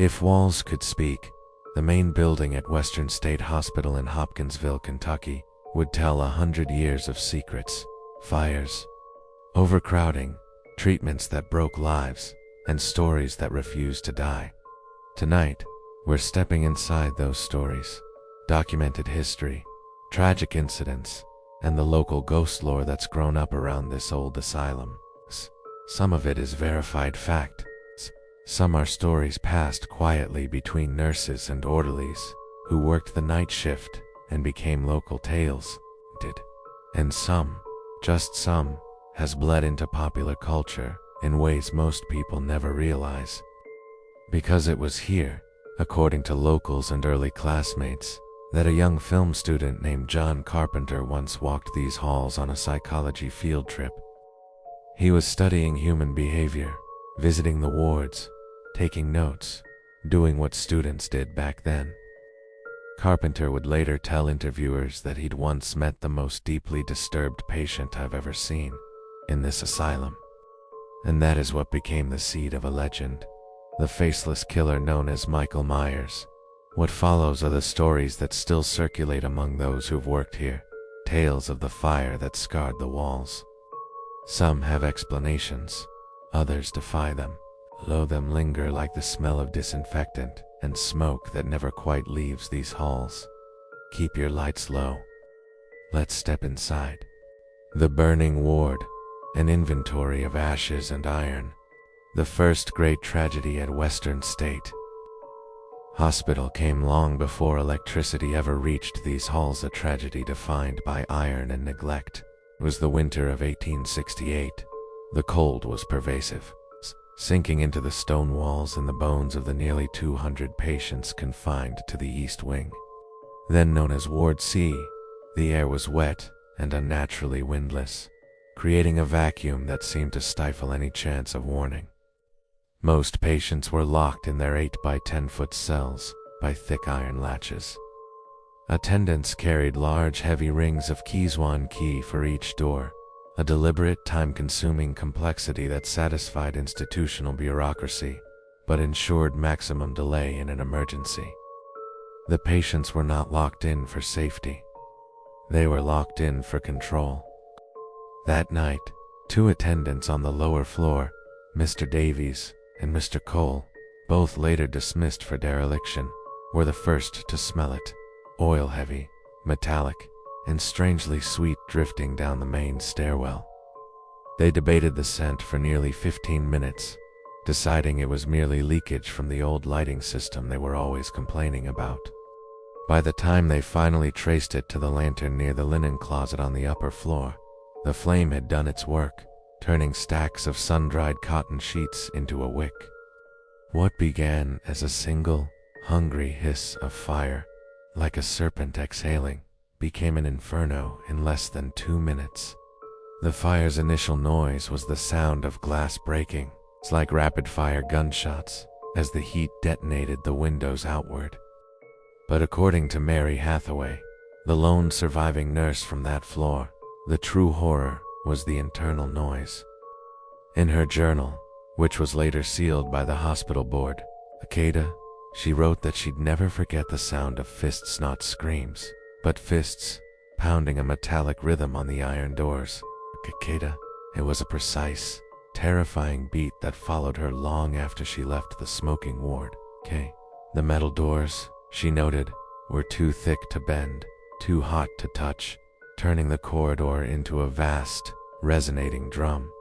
If walls could speak, the main building at Western State Hospital in Hopkinsville, Kentucky, would tell 100 years of secrets, fires, overcrowding, treatments that broke lives, and stories that refused to die. Tonight, we're stepping inside those stories, documented history, tragic incidents, and the local ghost lore that's grown up around this old asylum. Some of it is verified fact. Some are stories passed quietly between nurses and orderlies who worked the night shift and became local tales. And some, just some, has bled into popular culture in ways most people never realize. Because it was here, according to locals and early classmates, that a young film student named John Carpenter once walked these halls on a psychology field trip. He was studying human behavior, visiting the wards, taking notes, doing what students did back then. Carpenter would later tell interviewers that he'd once met the most deeply disturbed patient I've ever seen in this asylum. And that is what became the seed of a legend, the faceless killer known as Michael Myers. What follows are the stories that still circulate among those who've worked here, tales of the fire that scarred the walls. Some have explanations, others defy them, though them linger like the smell of disinfectant and smoke that never quite leaves these halls. Keep your lights low. Let's step inside. The Burning Ward, an inventory of ashes and iron. The first great tragedy at Western State Hospital came long before electricity ever reached these halls. A tragedy defined by iron and neglect. It was the winter of 1868. The cold was pervasive, sinking into the stone walls and the bones of the nearly 200 patients confined to the East Wing. Then known as Ward C, the air was wet and unnaturally windless, creating a vacuum that seemed to stifle any chance of warning. Most patients were locked in their 8 by 10-foot cells by thick iron latches. Attendants carried large heavy rings of keys, one key for each door, a deliberate, time-consuming complexity that satisfied institutional bureaucracy, but ensured maximum delay in an emergency. The patients were not locked in for safety. They were locked in for control. That night, 2 attendants on the lower floor, Mr. Davies and Mr. Cole, both later dismissed for dereliction, were the first to smell it, oil-heavy, metallic, and strangely sweet drifting down the main stairwell. They debated the scent for nearly 15 minutes, deciding it was merely leakage from the old lighting system they were always complaining about. By the time they finally traced it to the lantern near the linen closet on the upper floor, the flame had done its work, turning stacks of sun-dried cotton sheets into a wick. What began as a single, hungry hiss of fire, like a serpent exhaling, became an inferno in less than 2 minutes. The fire's initial noise was the sound of glass breaking. It's like rapid-fire gunshots, as the heat detonated the windows outward. But according to Mary Hathaway, the lone surviving nurse from that floor, the true horror was the internal noise. In her journal, which was later sealed by the hospital board, Akeda, she wrote that she'd never forget the sound of fists, not screams, but fists pounding a metallic rhythm on the iron doors. Akeda, it was a precise, terrifying beat that followed her long after she left the smoking ward. The metal doors, she noted, were too thick to bend, too hot to touch, turning the corridor into a vast, resonating drum.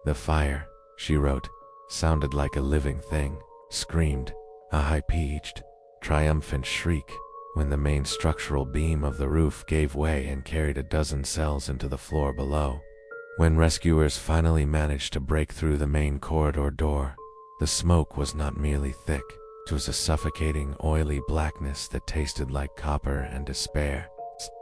The fire, she wrote, sounded like a living thing, screamed, a high-pitched, triumphant shriek, when the main structural beam of the roof gave way and carried a dozen cells into the floor below. When rescuers finally managed to break through the main corridor door, the smoke was not merely thick, it was a suffocating, oily blackness that tasted like copper and despair.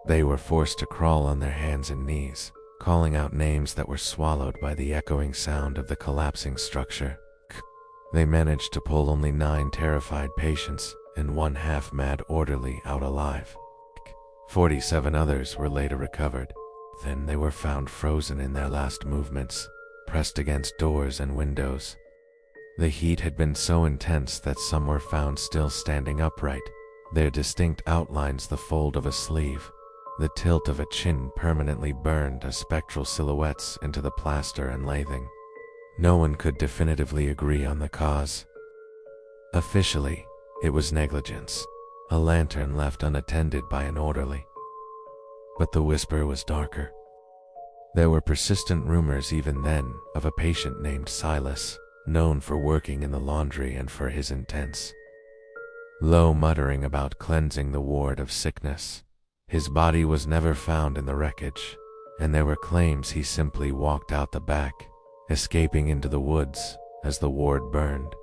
They were forced to crawl on their hands and knees, calling out names that were swallowed by the echoing sound of the collapsing structure. They managed to pull only 9 terrified patients and 1 half-mad orderly out alive. 47 others were later recovered. Then they were found frozen in their last movements, pressed against doors and windows. The heat had been so intense that some were found still standing upright, their distinct outlines the fold of a sleeve, the tilt of a chin permanently burned as spectral silhouettes into the plaster and lathing. No one could definitively agree on the cause. Officially, it was negligence, a lantern left unattended by an orderly. But the whisper was darker. There were persistent rumors even then of a patient named Silas, known for working in the laundry and for his intense, low muttering about cleansing the ward of sickness. His body was never found in the wreckage, and there were claims he simply walked out the back, escaping into the woods as the ward burned.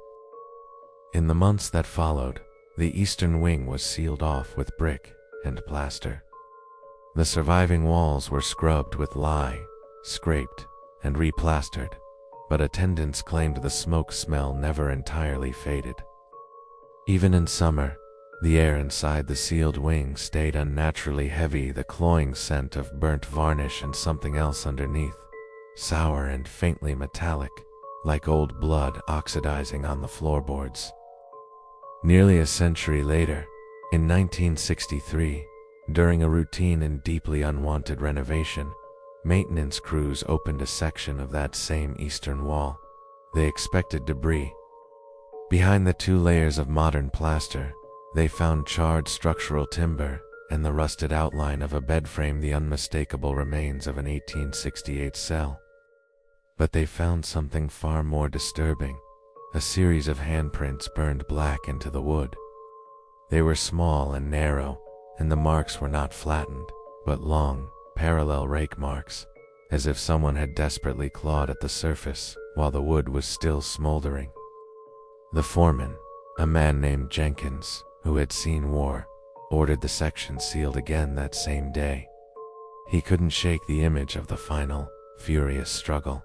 In the months that followed, the eastern wing was sealed off with brick and plaster. The surviving walls were scrubbed with lye, scraped, and replastered, but attendants claimed the smoke smell never entirely faded. Even in summer, the air inside the sealed wing stayed unnaturally heavy, the cloying scent of burnt varnish and something else underneath, sour and faintly metallic, like old blood oxidizing on the floorboards. Nearly a century later, in 1963, during a routine and deeply unwanted renovation, maintenance crews opened a section of that same eastern wall. They expected debris. Behind the 2 layers of modern plaster, they found charred structural timber and the rusted outline of a bed frame, the unmistakable remains of an 1868 cell. But they found something far more disturbing, a series of handprints burned black into the wood. They were small and narrow, and the marks were not flattened, but long, parallel rake marks, as if someone had desperately clawed at the surface while the wood was still smoldering. The foreman, a man named Jenkins, who had seen war, ordered the section sealed again that same day. He couldn't shake the image of the final, furious struggle.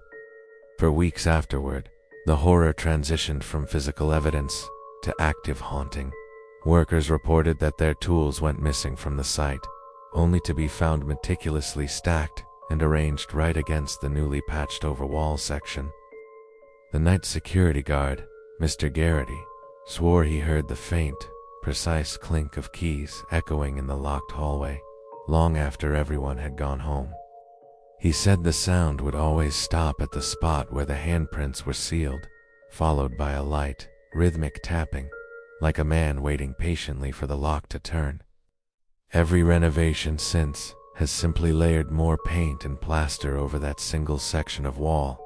For weeks afterward, the horror transitioned from physical evidence to active haunting. Workers reported that their tools went missing from the site, only to be found meticulously stacked and arranged right against the newly patched over wall section. The night security guard, Mr. Garrity, swore he heard the faint, precise clink of keys echoing in the locked hallway, long after everyone had gone home. He said the sound would always stop at the spot where the handprints were sealed, followed by a light, rhythmic tapping, like a man waiting patiently for the lock to turn. Every renovation since has simply layered more paint and plaster over that single section of wall.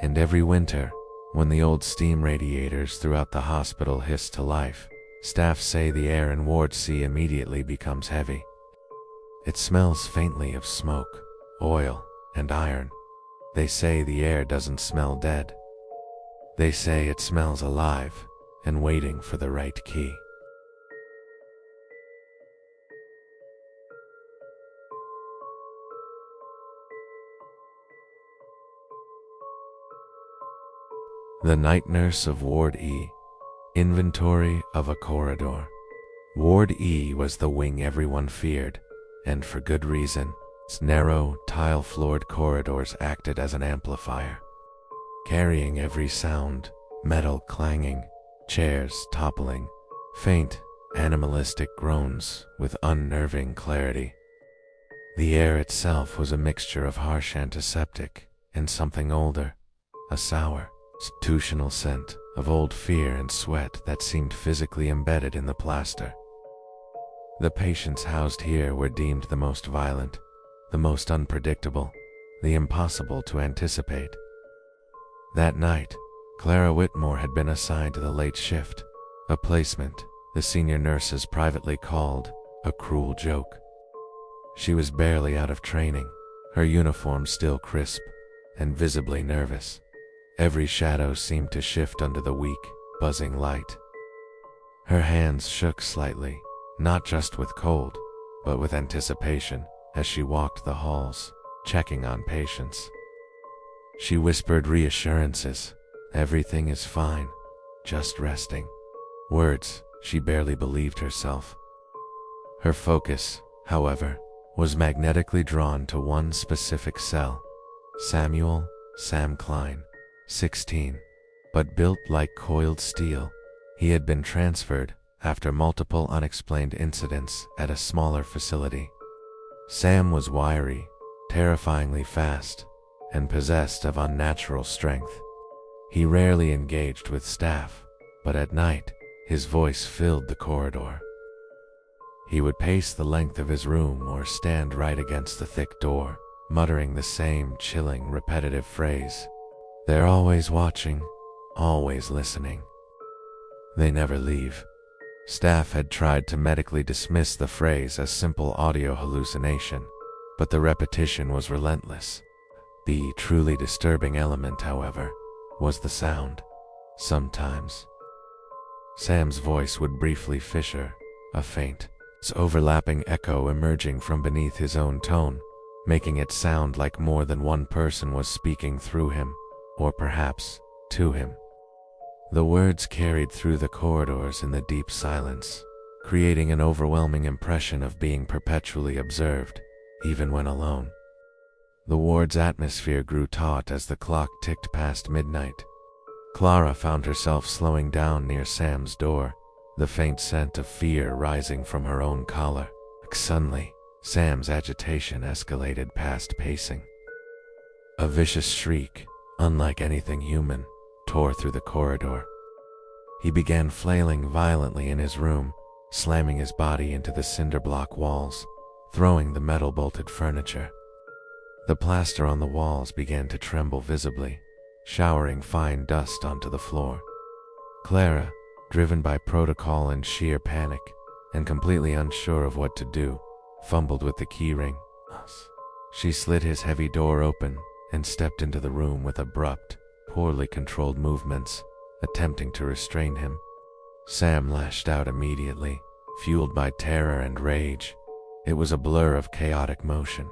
And every winter, when the old steam radiators throughout the hospital hiss to life, staff say the air in Ward C immediately becomes heavy. It smells faintly of smoke, oil, and iron. They say the air doesn't smell dead. They say it smells alive and waiting for the right key. The Night Nurse of Ward E. Inventory of a corridor. Ward E was the wing everyone feared, and for good reason. Its narrow, tile-floored corridors acted as an amplifier, carrying every sound, metal clanging, chairs toppling, faint, animalistic groans with unnerving clarity. The air itself was a mixture of harsh antiseptic and something older, a sour, institutional scent of old fear and sweat that seemed physically embedded in the plaster. The patients housed here were deemed the most violent, the most unpredictable, the impossible to anticipate. That night, Clara Whitmore had been assigned to the late shift, a placement the senior nurses privately called a cruel joke. She was barely out of training, her uniform still crisp, and visibly nervous. Every shadow seemed to shift under the weak, buzzing light. Her hands shook slightly, not just with cold, but with anticipation, as she walked the halls, checking on patients. She whispered reassurances, "Everything is fine, just resting." Words she barely believed herself. Her focus, however, was magnetically drawn to one specific cell. Samuel Sam Klein, 16, but built like coiled steel. He had been transferred after multiple unexplained incidents at a smaller facility. Sam was wiry, terrifyingly fast, and possessed of unnatural strength. He rarely engaged with staff, but at night, his voice filled the corridor. He would pace the length of his room or stand right against the thick door, muttering the same chilling, repetitive phrase. "They're always watching, always listening. They never leave." Staff had tried to medically dismiss the phrase as simple audio hallucination, but the repetition was relentless. The truly disturbing element, however, was the sound. Sometimes, Sam's voice would briefly fissure, a faint, overlapping echo emerging from beneath his own tone, making it sound like more than one person was speaking through him, or perhaps to him. The words carried through the corridors in the deep silence, creating an overwhelming impression of being perpetually observed, even when alone. The ward's atmosphere grew taut as the clock ticked past midnight. Clara found herself slowing down near Sam's door, the faint scent of fear rising from her own collar. Suddenly, Sam's agitation escalated past pacing. A vicious shriek, unlike anything human, tore through the corridor. He began flailing violently in his room, slamming his body into the cinder block walls, throwing the metal-bolted furniture. The plaster on the walls began to tremble visibly, showering fine dust onto the floor. Clara, driven by protocol and sheer panic, and completely unsure of what to do, fumbled with the keyring. She slid his heavy door open and stepped into the room with abrupt, poorly controlled movements, attempting to restrain him. Sam lashed out immediately, fueled by terror and rage. It was a blur of chaotic motion.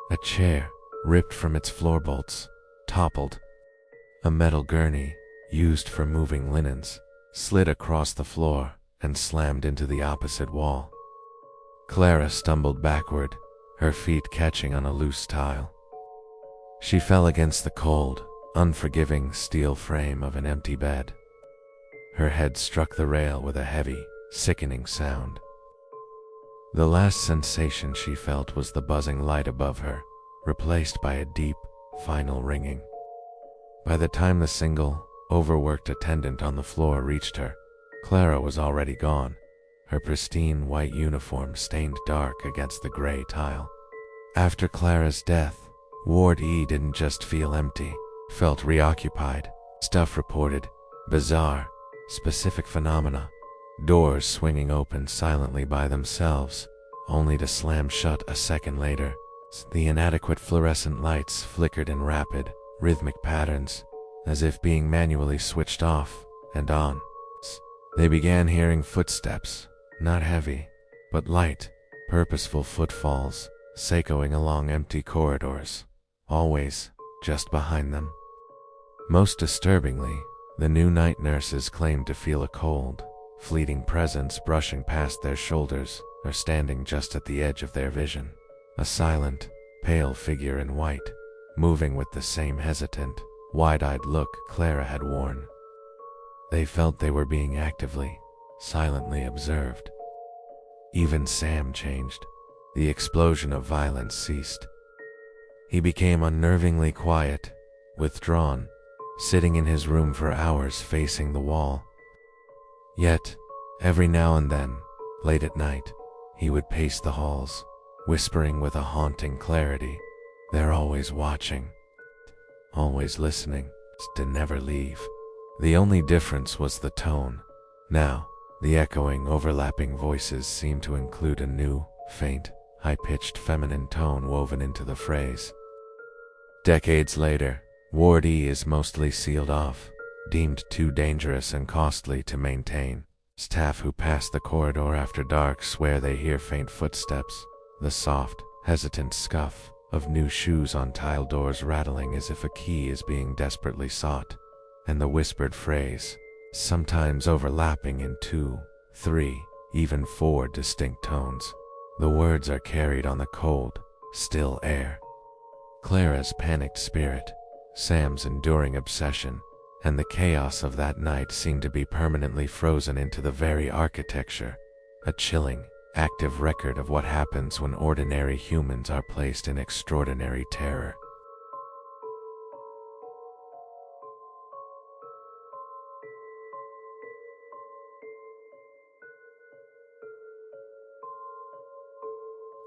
A chair, ripped from its floorbolts, toppled. A metal gurney, used for moving linens, slid across the floor and slammed into the opposite wall. Clara stumbled backward, her feet catching on a loose tile. She fell against the cold, unforgiving steel frame of an empty bed. Her head struck the rail with a heavy, sickening sound. The last sensation she felt was the buzzing light above her, replaced by a deep, final ringing. By the time the single, overworked attendant on the floor reached her, Clara was already gone, her pristine white uniform stained dark against the gray tile. After Clara's death, Ward E didn't just feel empty, felt reoccupied. Stuff reported bizarre, specific phenomena. Doors swinging open silently by themselves, only to slam shut a second later. The inadequate fluorescent lights flickered in rapid, rhythmic patterns, as if being manually switched off and on. They began hearing footsteps, not heavy, but light, purposeful footfalls, echoing along empty corridors, always just behind them. Most disturbingly, the new night nurses claimed to feel a cold, fleeting presence brushing past their shoulders or standing just at the edge of their vision. A silent, pale figure in white, moving with the same hesitant, wide-eyed look Clara had worn. They felt they were being actively, silently observed. Even Sam changed. The explosion of violence ceased. He became unnervingly quiet, withdrawn, sitting in his room for hours facing the wall. Yet, every now and then, late at night, he would pace the halls, whispering with a haunting clarity, "They're always watching, always listening, to never leave." The only difference was the tone. Now, the echoing, overlapping voices seemed to include a new, faint, high-pitched feminine tone woven into the phrase. Decades later, Ward E is mostly sealed off, deemed too dangerous and costly to maintain. Staff who pass the corridor after dark swear they hear faint footsteps, the soft, hesitant scuff of new shoes on tile doors rattling as if a key is being desperately sought, and the whispered phrase, sometimes overlapping in 2, 3, even 4 distinct tones. The words are carried on the cold, still air. Clara's panicked spirit, Sam's enduring obsession, and the chaos of that night seemed to be permanently frozen into the very architecture, a chilling, active record of what happens when ordinary humans are placed in extraordinary terror.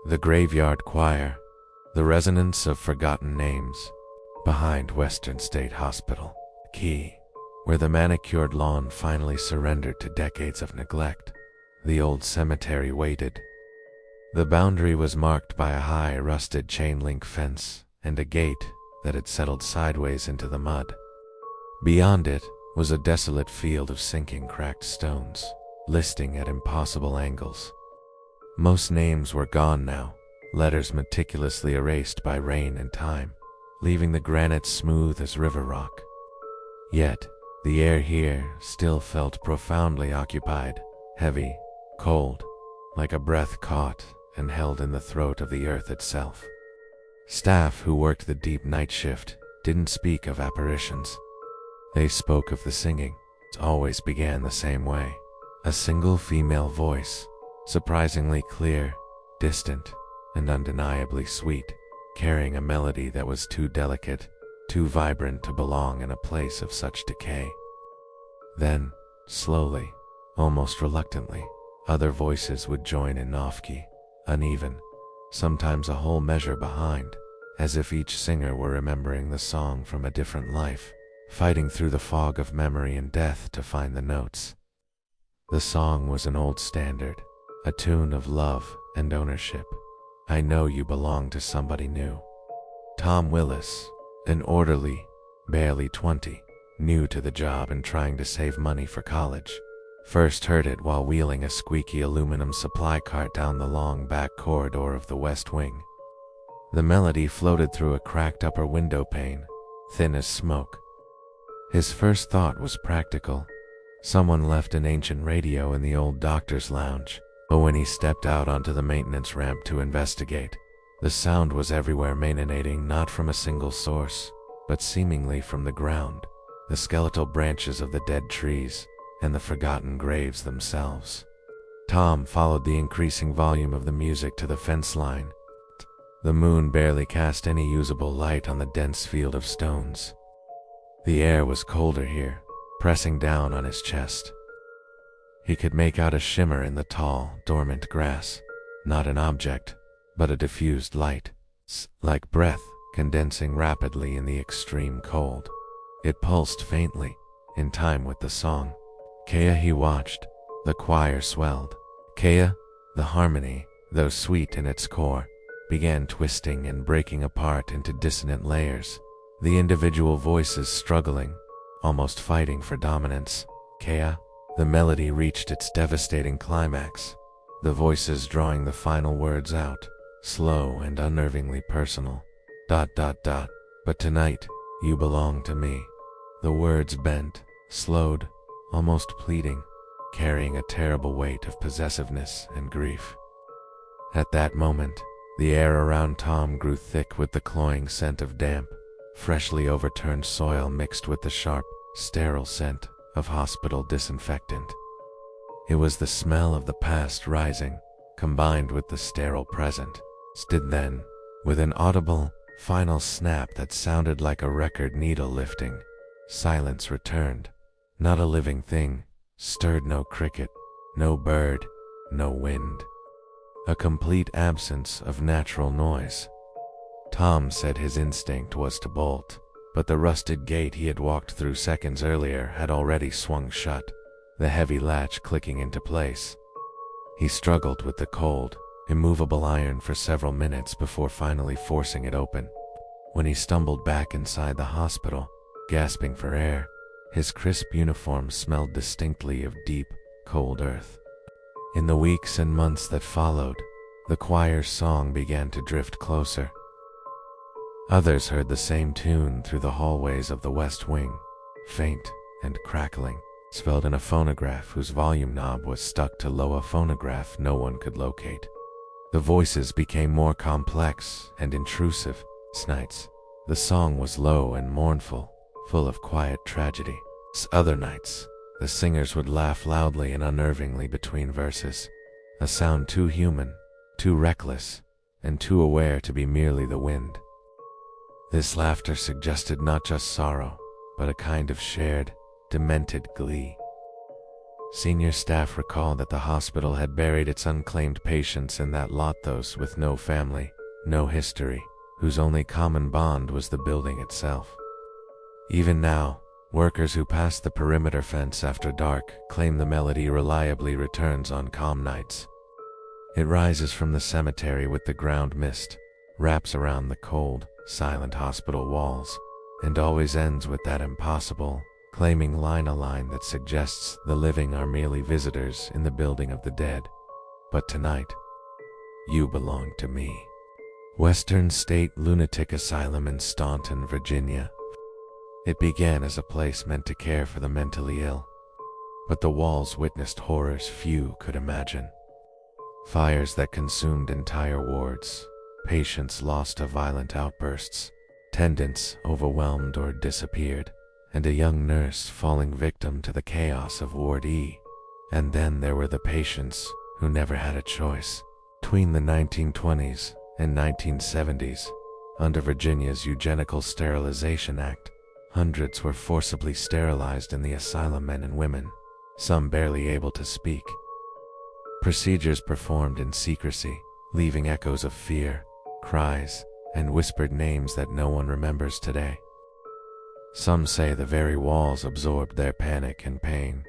The Graveyard Choir, the resonance of forgotten names, behind Western State Hospital, Key, where the manicured lawn finally surrendered to decades of neglect. The old cemetery waited. The boundary was marked by a high, rusted chain-link fence and a gate that had settled sideways into the mud. Beyond it was a desolate field of sinking cracked stones, listing at impossible angles. Most names were gone now, letters meticulously erased by rain and time, leaving the granite smooth as river rock. Yet, the air here still felt profoundly occupied, heavy, cold, like a breath caught and held in the throat of the earth itself. Staff who worked the deep night shift didn't speak of apparitions. They spoke of the singing. It always began the same way. A single female voice, surprisingly clear, distant, and undeniably sweet, carrying a melody that was too delicate, too vibrant to belong in a place of such decay. Then, slowly, almost reluctantly, other voices would join in off-key, uneven, sometimes a whole measure behind, as if each singer were remembering the song from a different life, fighting through the fog of memory and death to find the notes. The song was an old standard, a tune of love and ownership. I know you belong to somebody new. Tom Willis, an orderly, barely 20, new to the job and trying to save money for college, first heard it while wheeling a squeaky aluminum supply cart down the long back corridor of the West Wing. The melody floated through a cracked upper window pane, thin as smoke. His first thought was practical. Someone left an ancient radio in the old doctor's lounge. But when he stepped out onto the maintenance ramp to investigate, the sound was everywhere, emanating not from a single source, but seemingly from the ground, the skeletal branches of the dead trees, and the forgotten graves themselves. Tom followed the increasing volume of the music to the fence line. The moon barely cast any usable light on the dense field of stones. The air was colder here, pressing down on his chest. He could make out a shimmer in the tall, dormant grass, not an object, but a diffused light, like breath condensing rapidly in the extreme cold. It pulsed faintly, in time with the song. Kea he watched, the choir swelled. Kea, the harmony, though sweet in its core, began twisting and breaking apart into dissonant layers, the individual voices struggling, almost fighting for dominance. Kea. The melody reached its devastating climax, the voices drawing the final words out, slow and unnervingly personal. ... But tonight, you belong to me. The words bent, slowed, almost pleading, carrying a terrible weight of possessiveness and grief. At that moment, the air around Tom grew thick with the cloying scent of damp, freshly overturned soil mixed with the sharp, sterile scent of hospital disinfectant. It was the smell of the past rising, combined with the sterile present. Then, with an audible, final snap that sounded like a record needle lifting, silence returned. Not a living thing stirred, no cricket, no bird, no wind. A complete absence of natural noise. Tom said his instinct was to bolt, but the rusted gate he had walked through seconds earlier had already swung shut, the heavy latch clicking into place. He struggled with the cold, immovable iron for several minutes before finally forcing it open. When he stumbled back inside the hospital, gasping for air, his crisp uniform smelled distinctly of deep, cold earth. In the weeks and months that followed, the choir's song began to drift closer. Others heard the same tune through the hallways of the West Wing, faint and crackling, spelled in a phonograph whose volume knob was stuck to a phonograph no one could locate. The voices became more complex and intrusive. Nights, the song was low and mournful, full of quiet tragedy. Other nights, the singers would laugh loudly and unnervingly between verses, a sound too human, too reckless, and too aware to be merely the wind. This laughter suggested not just sorrow, but a kind of shared, demented glee. Senior staff recalled that the hospital had buried its unclaimed patients in that lot, those with no family, no history, whose only common bond was the building itself. Even now, workers who pass the perimeter fence after dark claim the melody reliably returns on calm nights. It rises from the cemetery with the ground mist, wraps around the cold, silent hospital walls, and always ends with that impossible, claiming line, a line that suggests the living are merely visitors in the building of the dead. But tonight, you belong to me. Western State Lunatic Asylum in Staunton, Virginia. It began as a place meant to care for the mentally ill, but the walls witnessed horrors few could imagine. Fires that consumed entire wards, patients lost to violent outbursts, attendants overwhelmed or disappeared, and a young nurse falling victim to the chaos of Ward E. And then there were the patients who never had a choice. Between the 1920s and 1970s, under Virginia's Eugenical Sterilization Act, hundreds were forcibly sterilized in the asylum, men and women, some barely able to speak. Procedures performed in secrecy, leaving echoes of fear, cries, and whispered names that no one remembers today. Some say the very walls absorbed their panic and pain.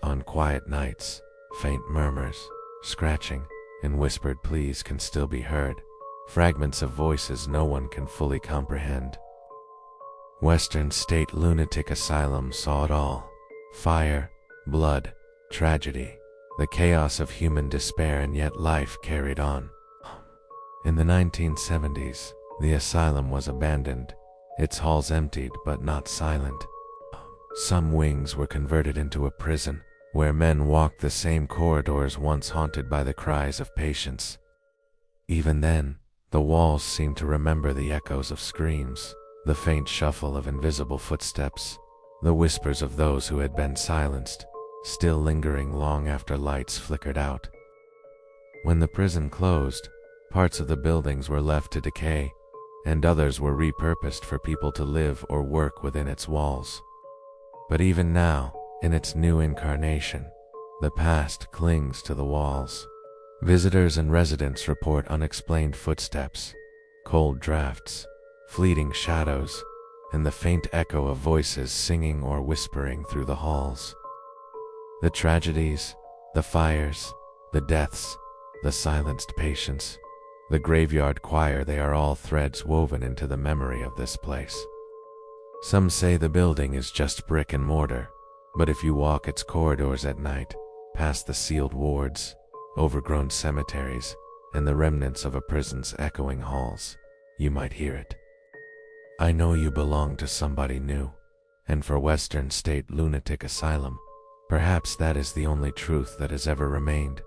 On quiet nights, faint murmurs, scratching, and whispered pleas can still be heard, fragments of voices no one can fully comprehend. Western State Lunatic Asylum saw it all: fire, blood, tragedy, the chaos of human despair, and yet life carried on. In the 1970s, the asylum was abandoned, its halls emptied but not silent. Some wings were converted into a prison, where men walked the same corridors once haunted by the cries of patients. Even then, the walls seemed to remember the echoes of screams, the faint shuffle of invisible footsteps, the whispers of those who had been silenced, still lingering long after lights flickered out. When the prison closed, parts of the buildings were left to decay, and others were repurposed for people to live or work within its walls. But even now, in its new incarnation, the past clings to the walls. Visitors and residents report unexplained footsteps, cold drafts, fleeting shadows, and the faint echo of voices singing or whispering through the halls. The tragedies, the fires, the deaths, the silenced patients, the graveyard choir, they are all threads woven into the memory of this place. Some say the building is just brick and mortar, but if you walk its corridors at night, past the sealed wards, overgrown cemeteries, and the remnants of a prison's echoing halls, you might hear it. I know you belong to somebody new, and for Western State Lunatic Asylum, perhaps that is the only truth that has ever remained.